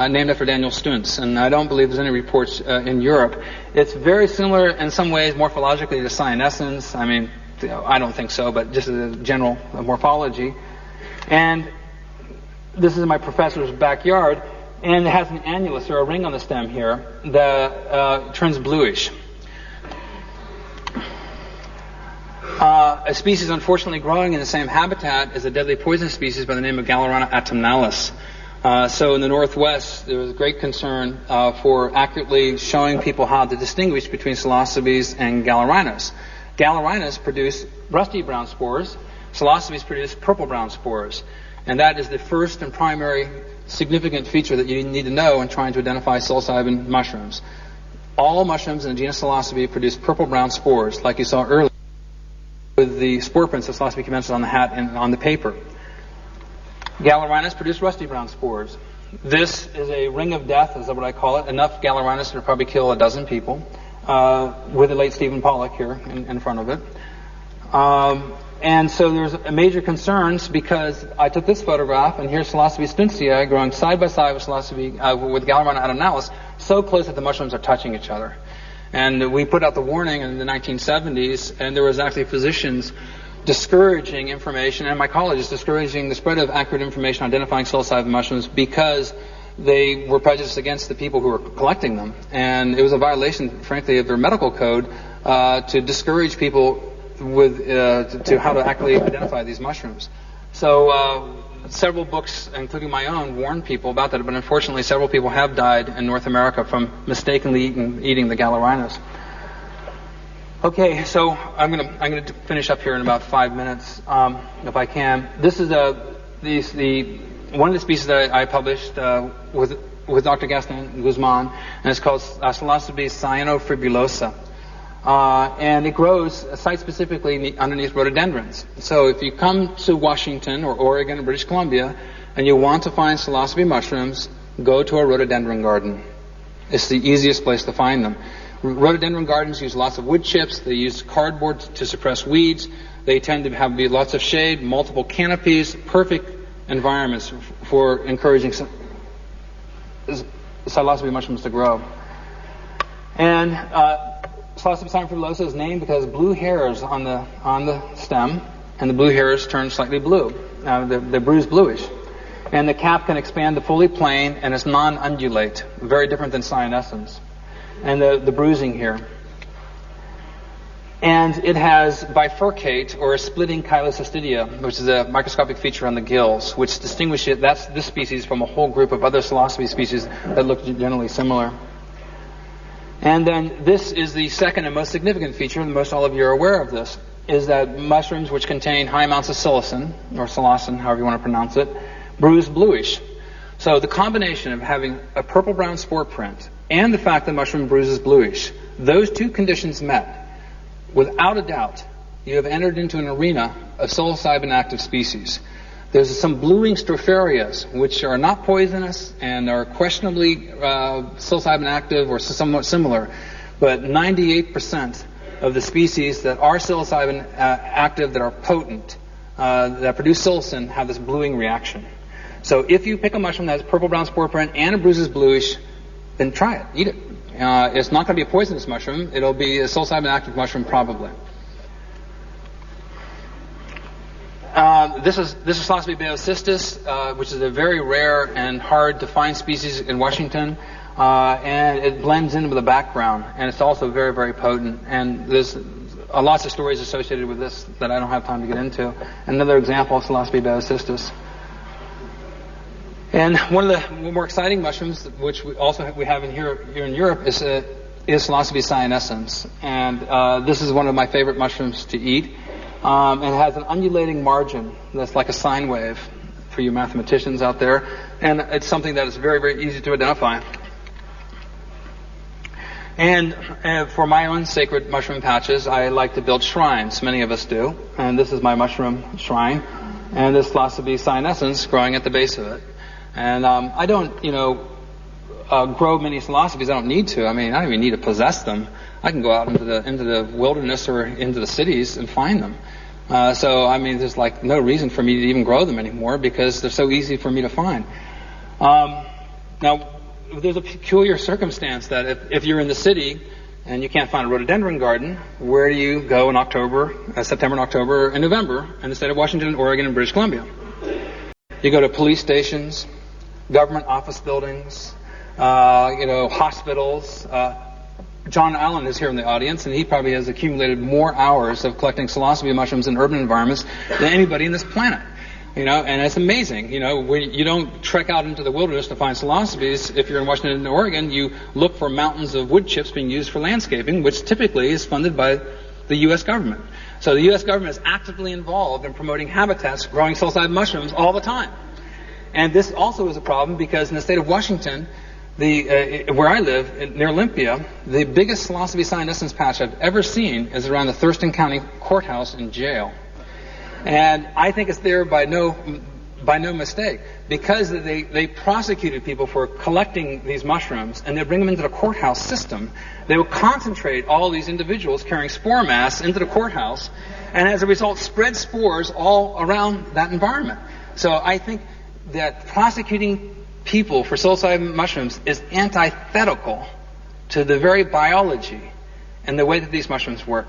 named after Daniel Stuntz. And I don't believe there's any reports in Europe. It's very similar in some ways morphologically to cyanescens. I don't think so, but just as a general morphology. And this is my professor's backyard, and it has an annulus, or a ring on the stem here, that turns bluish. A species unfortunately growing in the same habitat is a deadly poison species by the name of Galerana autumnalis. So in the Northwest, there was great concern for accurately showing people how to distinguish between psilocybes and galerinas. Galerinas produce rusty brown spores. Psilocybes produce purple-brown spores. And that is the first and primary significant feature that you need to know in trying to identify psilocybin mushrooms. All mushrooms in the genus Psilocybe produce purple-brown spores, like you saw earlier with the spore prints of Psilocybe cubensis on the hat and on the paper. Galerinas produce rusty brown spores. This is a ring of death, is what I call it. Enough Galerinas to probably kill a dozen people, with the late Stephen Pollock here in front of it. And so there's major concerns because I took this photograph, and here's Psilocybe spuntia growing side by side with Psilocybe with Galerana autumnalis, so close that the mushrooms are touching each other. And we put out the warning in the 1970s, and there was actually physicians discouraging information, and mycologists discouraging the spread of accurate information identifying psilocybin mushrooms because they were prejudiced against the people who were collecting them. And it was a violation, frankly, of their medical code to discourage people with to how to accurately identify these mushrooms. So several books, including my own, warn people about that, but unfortunately several people have died in North America from mistakenly eating the galerinas. Okay, so I'm going to finish up here in about 5 minutes, if I can. This is one of the species that I published with Dr. Gaston Guzman, and it's called Psilocybe cyanofibulosa. And it grows site-specifically underneath rhododendrons. So if you come to Washington or Oregon or British Columbia and you want to find psilocybe mushrooms, go to a rhododendron garden. It's the easiest place to find them. Rhododendron gardens use lots of wood chips. They use cardboard to suppress weeds. They tend to have lots of shade, multiple canopies, perfect environments for encouraging psilocybe mushrooms to grow. And Psilocybe cyanofibulosa is named because blue hairs on the stem, and the blue hairs turn slightly blue. They're bruised bluish. And the cap can expand to fully plane, and it's non-undulate, very different than cyanescens. And the bruising here. And it has bifurcate, or a splitting chylocystidia, which is a microscopic feature on the gills, which distinguishes this species from a whole group of other psilocybe species that look generally similar. And then this is the second and most significant feature, and most all of you are aware of this, is that mushrooms which contain high amounts of psilocin, or psilocin, however you want to pronounce it, bruise bluish. So the combination of having a purple-brown spore print and the fact that mushroom bruises bluish, those two conditions met, without a doubt, you have entered into an arena of psilocybin active species. There's some bluing stropharias, which are not poisonous and are questionably psilocybin active or somewhat similar, but 98% of the species that are psilocybin active, that are potent, that produce psilocin, have this bluing reaction. So if you pick a mushroom that has purple-brown spore print and it bruises bluish, then try it, eat it. It's not going to be a poisonous mushroom. It'll be a psilocybin active mushroom probably. This is Psilocybe beocystis, which is a very rare and hard to find species in Washington, and it blends in with the background, and it's also very, very potent. And there's lots of stories associated with this that I don't have time to get into. Another example of Psilocybe beocystis. And one of the more exciting mushrooms, which we have here in Europe, is Psilocybe cyanescens, and this is one of my favorite mushrooms to eat. And it has an undulating margin that's like a sine wave for you mathematicians out there. And it's something that is very, very easy to identify. And for my own sacred mushroom patches, I like to build shrines. Many of us do. And this is my mushroom shrine. And this Psilocybe cyanescens growing at the base of it. And I don't, grow many psilocybes. I don't need to. I mean, I don't even need to possess them. I can go out into the wilderness or into the cities and find them. So, I mean, there's like no reason for me to even grow them anymore because they're so easy for me to find. Now, there's a peculiar circumstance that if you're in the city and you can't find a rhododendron garden, where do you go in September and October and November in the state of Washington, Oregon, and British Columbia? You go to police stations, government office buildings, hospitals. John Allen is here in the audience, and he probably has accumulated more hours of collecting psilocybe mushrooms in urban environments than anybody in this planet. And it's amazing. When you don't trek out into the wilderness to find psilocybes. If you're in Washington and Oregon, you look for mountains of wood chips being used for landscaping, which typically is funded by the U.S. government. So the U.S. government is actively involved in promoting habitats growing psilocybin mushrooms all the time. And this also is a problem because in the state of Washington, where I live, near Olympia, the biggest psilocybe cyanescens patch I've ever seen is around the Thurston County Courthouse and jail. And I think it's there by no mistake, because they prosecuted people for collecting these mushrooms, and they bring them into the courthouse system. They will concentrate all these individuals carrying spore mass into the courthouse, and as a result spread spores all around that environment. So I think that prosecuting people for psilocybin mushrooms is antithetical to the very biology and the way that these mushrooms work.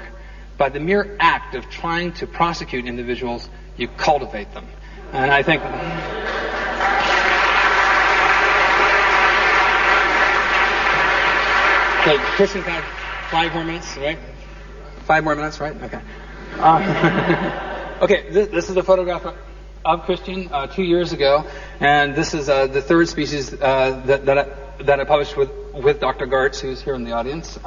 By the mere act of trying to prosecute individuals, you cultivate them. And I think... Okay, Christian, can I have 5 more minutes, right? 5 more minutes, right? Okay. Okay, this is a photograph of Christian 2 years ago, and this is the third species that I published with Dr. Gartz, who's here in the audience.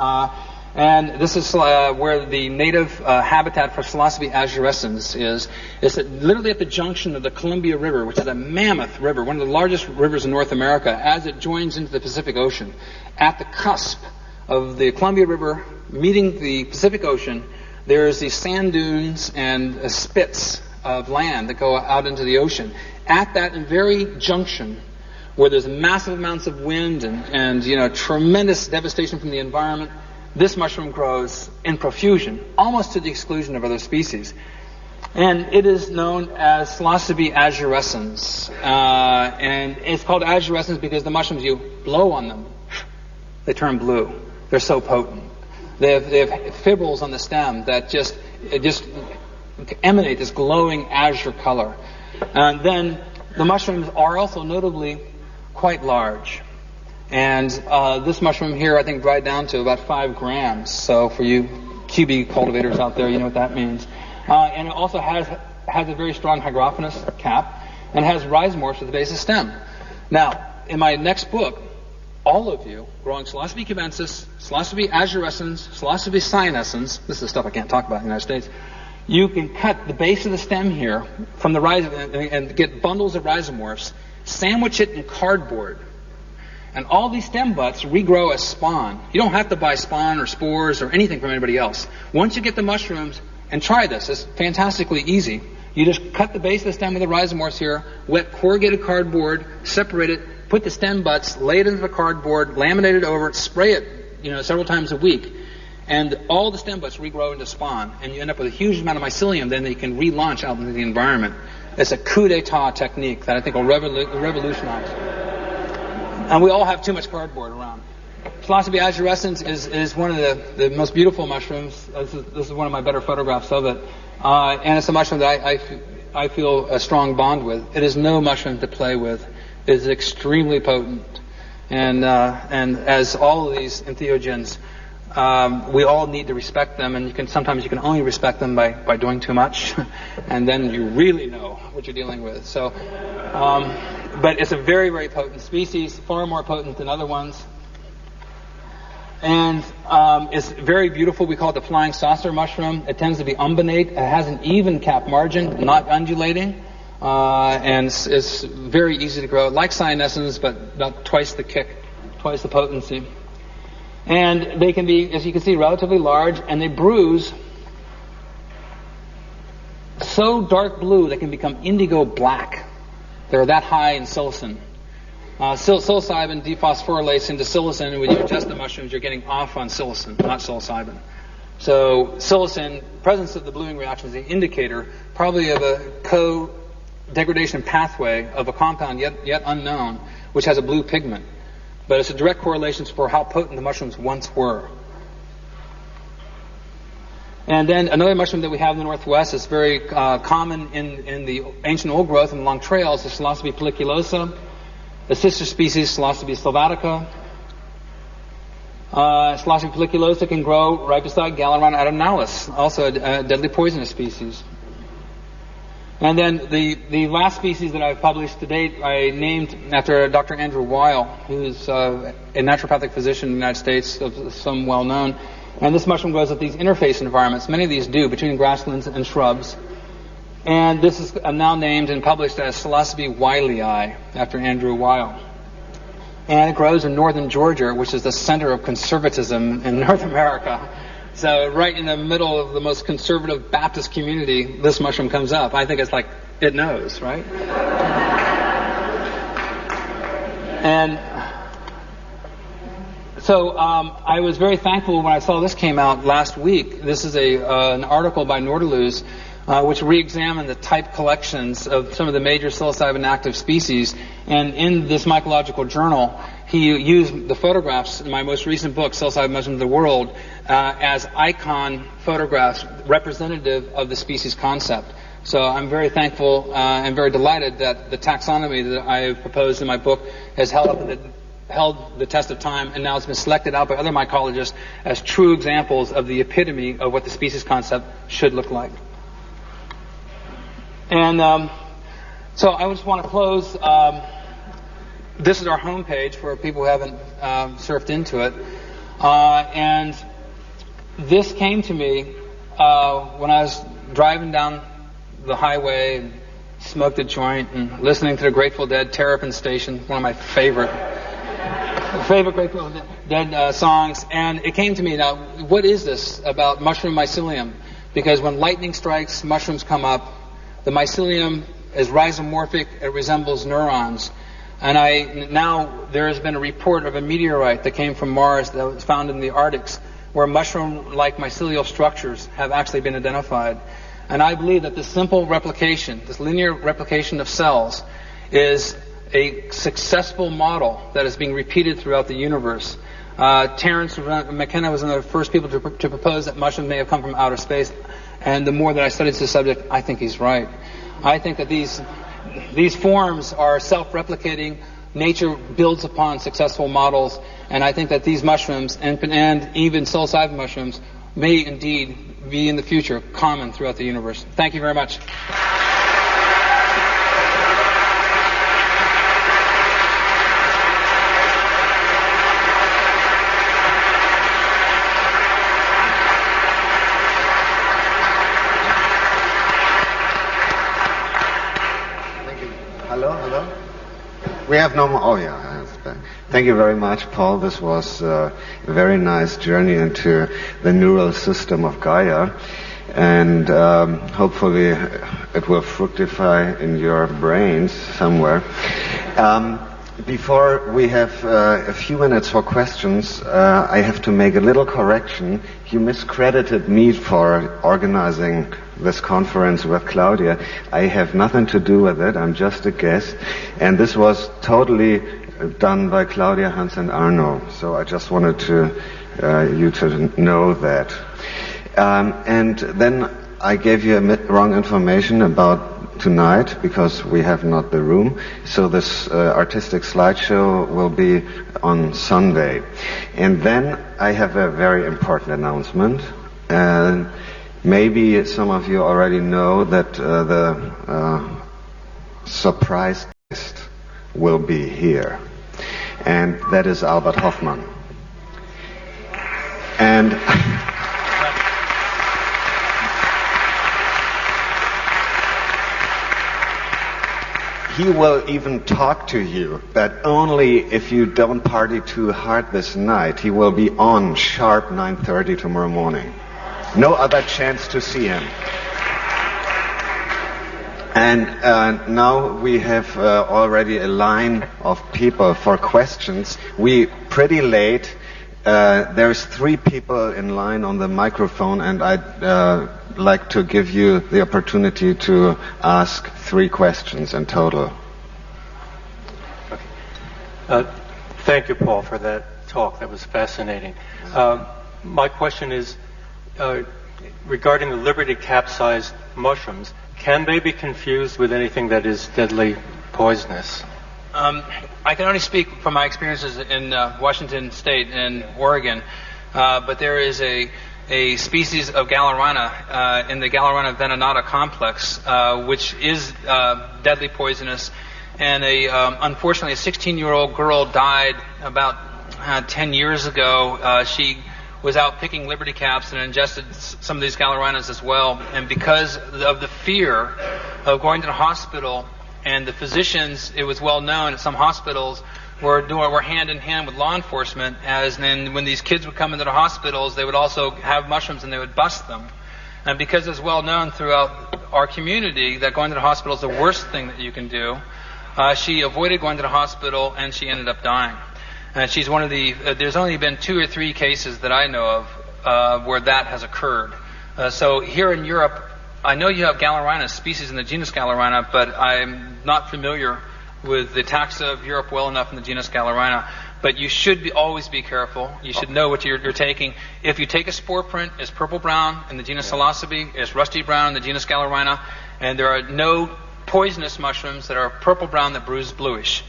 And this is where the native habitat for Psilocybe azurescens is. It's literally at the junction of the Columbia River, which is a mammoth river, one of the largest rivers in North America, as it joins into the Pacific Ocean. At the cusp of the Columbia River meeting the Pacific Ocean, there's these sand dunes and spits of land that go out into the ocean. At that very junction, where there's massive amounts of wind and tremendous devastation from the environment, this mushroom grows in profusion, almost to the exclusion of other species. And it is known as Psilocybe azurescens. And it's called azurescens because the mushrooms, you blow on them, they turn blue. They're so potent. They have fibrils on the stem that just emanate this glowing azure color. And then the mushrooms are also notably quite large. And this mushroom here, I think, dried down to about 5 grams. So for you QB cultivators out there, you know what that means. And it also has a very strong hygrophonous cap and has rhizomorphs at the base of the stem. Now, in my next book, all of you growing Psilocybe cubensis, Psilocybe azurescens, Psilocybe cyanescens, this is stuff I can't talk about in the United States, you can cut the base of the stem here from the and get bundles of rhizomorphs, sandwich it in cardboard, and all these stem butts regrow as spawn. You don't have to buy spawn or spores or anything from anybody else. Once you get the mushrooms, and try this, it's fantastically easy. You just cut the base of the stem with the rhizomorphs here, wet corrugated cardboard, separate it, put the stem butts, lay it into the cardboard, laminate it over it, spray it, several times a week, and all the stem butts regrow into spawn, and you end up with a huge amount of mycelium then that you can relaunch out into the environment. It's a coup d'etat technique that I think will revolutionize. And we all have too much cardboard around. Psilocybe azurescens is one of the most beautiful mushrooms. This is one of my better photographs of it. And it's a mushroom that I feel a strong bond with. It is no mushroom to play with. It is extremely potent. And as all of these entheogens, we all need to respect them, and sometimes you can only respect them by doing too much, and then you really know what you're dealing with. So, but it's a very, very potent species, far more potent than other ones. And it's very beautiful. We call it the flying saucer mushroom. It tends to be umbonate. It has an even cap margin, not undulating. And it's very easy to grow, like cyanescens, but about twice the kick, twice the potency. And they can be, as you can see, relatively large, and they bruise so dark blue they can become indigo black. They're that high in psilocin. Psilocybin dephosphorylates into psilocin, and when you adjust the mushrooms, you're getting off on psilocin, not psilocybin. So psilocin, presence of the bluing reaction is the indicator, probably of a co-degradation pathway of a compound yet unknown, which has a blue pigment. But it's a direct correlation for how potent the mushrooms once were. And then another mushroom that we have in the Northwest is very common in the ancient old growth and along trails is Psilocybe folliculosa. The sister species, Psilocybe sylvatica. Psilocybe folliculosa can grow right beside Galeron autumnalis, also a deadly poisonous species. And then the last species that I've published to date, I named after Dr. Andrew Weil, who's a naturopathic physician in the United States, some well known. And this mushroom grows at these interface environments. Many of these do, between grasslands and shrubs. And this is now named and published as Psilocybe weilii, after Andrew Weil. And it grows in northern Georgia, which is the center of conservatism in North America. So right in the middle of the most conservative Baptist community, this mushroom comes up. I think it's like, it knows, right? And so I was very thankful when I saw this came out last week. This is an article by Norderloos, which re-examined the type collections of some of the major psilocybin active species. And in this mycological journal, he used the photographs in my most recent book, Psilocybin Mushrooms of the World, as icon photographs representative of the species concept. So I'm very thankful and very delighted that the taxonomy that I have proposed in my book has held the test of time, and now it's been selected out by other mycologists as true examples of the epitome of what the species concept should look like. And so I just want to close. This is our homepage for people who haven't surfed into it. And this came to me when I was driving down the highway and smoked a joint and listening to the Grateful Dead Terrapin Station, one of my favorite Grateful Dead songs. And it came to me, now, what is this about mushroom mycelium? Because when lightning strikes, mushrooms come up. The mycelium is rhizomorphic. It resembles neurons. And now there has been a report of a meteorite that came from Mars that was found in the Arctics, where mushroom-like mycelial structures have actually been identified. And I believe that this simple replication, this linear replication of cells, is a successful model that is being repeated throughout the universe. Terence McKenna was one of the first people to propose that mushrooms may have come from outer space. And the more that I studied this subject, I think he's right. I think that these forms are self-replicating. Nature builds upon successful models, and I think that these mushrooms, and even psilocybin mushrooms, may indeed be in the future common throughout the universe. Thank you very much. Hello? We have no more. Oh, yeah. Thank you very much, Paul. This was a very nice journey into the neural system of Gaia. And hopefully it will fructify in your brains somewhere. Before we have a few minutes for questions, I have to make a little correction. You miscredited me for organizing this conference with Claudia. I have nothing to do with it. I'm just a guest. And this was totally done by Claudia, Hans, and Arno. So I just wanted you to know that. And then I gave you wrong information about tonight because we have not the room. So this artistic slideshow will be on Sunday. And then I have a very important announcement. And maybe some of you already know that the surprise guest will be here. And that is Albert Hoffman. And he will even talk to you, but only if you don't party too hard this night. He will be on sharp 9:30 tomorrow morning. No other chance to see him. And now we have already a line of people for questions. We pretty late. There's 3 people in line on the microphone, and I'd like to give you the opportunity to ask 3 questions in total. Thank you, Paul, for that talk. That was fascinating. My question is, regarding the Liberty capsized mushrooms, can they be confused with anything that is deadly poisonous? I can only speak from my experiences in Washington State and Oregon, but there is a species of Galerina in the Galerina venenata complex, which is deadly poisonous. And unfortunately, a 16-year-old girl died about 10 years ago. She was out picking Liberty caps and ingested some of these Galerinas as well. And because of the fear of going to the hospital, and the physicians, it was well known at some hospitals, were hand in hand with law enforcement, as then when these kids would come into the hospitals, they would also have mushrooms and they would bust them. And because it's well known throughout our community that going to the hospital is the worst thing that you can do, she avoided going to the hospital and she ended up dying. And she's one of the, there's only been 2 or 3 cases that I know of where that has occurred. So here in Europe, I know you have Galerina species in the genus Galerina, but I'm not familiar with the taxa of Europe well enough in the genus Galerina. But you should always be careful. You should know what you're taking. If you take a spore print, it's purple-brown in the genus Psilocybe, it's rusty-brown in the genus Galerina, and there are no poisonous mushrooms that are purple-brown that bruise bluish.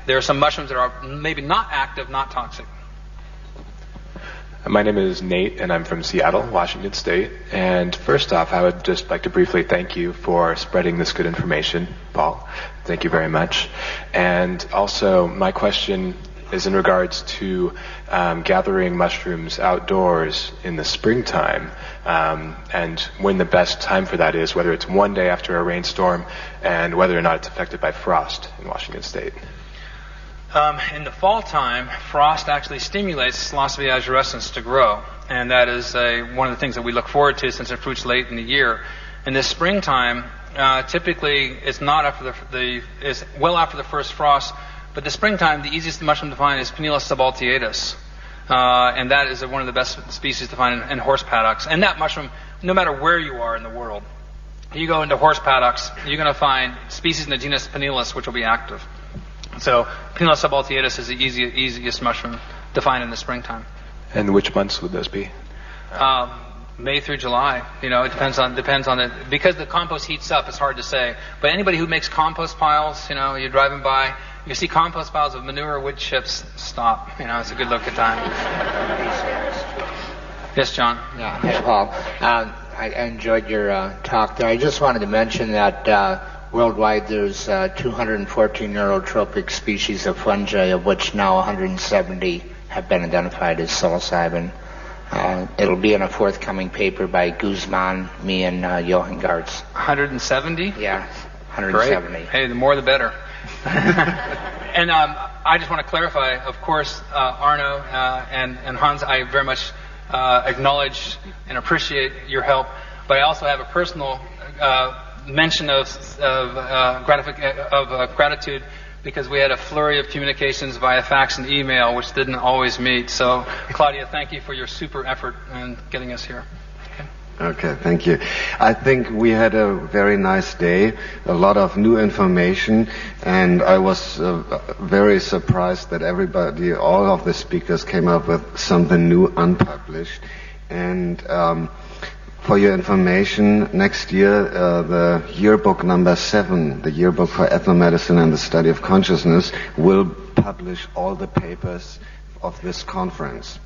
There are some mushrooms that are maybe not active, not toxic. My name is Nate, and I'm from Seattle, Washington State. And first off, I would just like to briefly thank you for spreading this good information, Paul. Thank you very much. And also, my question is in regards to gathering mushrooms outdoors in the springtime, and when the best time for that is, whether it's one day after a rainstorm, and whether or not it's affected by frost in Washington State. In the fall time, frost actually stimulates Psilocybe azurescens to grow, and that is one of the things that we look forward to since it fruits late in the year. In the springtime, typically it's not after it's well after the first frost, but the springtime, the easiest mushroom to find is Pinilla subalteatus, and that is one of the best species to find in horse paddocks. And that mushroom, no matter where you are in the world, you go into horse paddocks, you're going to find species in the genus Pinillus which will be active. So Pinilla subalteatus is the easiest mushroom to find in the springtime. And which months would those be? May through July. You know, it depends on it. Because the compost heats up, it's hard to say. But anybody who makes compost piles, you know, you're driving by, you see compost piles of manure, wood chips, stop. You know, it's a good look at time. Yes, John. Yeah, hey, Paul. I enjoyed your talk there. I just wanted to mention that worldwide there's 214 neurotropic species of fungi, of which now 170 have been identified as psilocybin. It'll be in a forthcoming paper by Guzman, me, and Johan Gartz. 170? Yeah, 170. Great. Hey, the more the better. And I just want to clarify, of course, Arno and Hans, I very much acknowledge and appreciate your help, but I also have a personal mention of gratitude, because we had a flurry of communications via fax and email, which didn't always meet. So, Claudia, thank you for your super effort in getting us here. Okay, thank you. I think we had a very nice day, a lot of new information, and I was very surprised that all of the speakers came up with something new, unpublished. And for your information, next year, the yearbook number 7, the yearbook for ethnomedicine and the study of consciousness, will publish all the papers of this conference.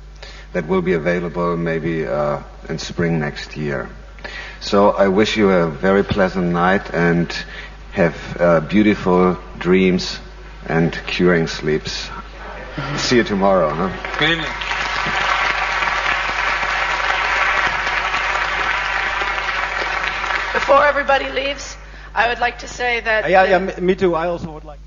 That will be available maybe in spring next year. So I wish you a very pleasant night and have beautiful dreams and curing sleeps. See you tomorrow. Huh? Good evening. Before everybody leaves, I would like to say that... Yeah, me too. I also would like...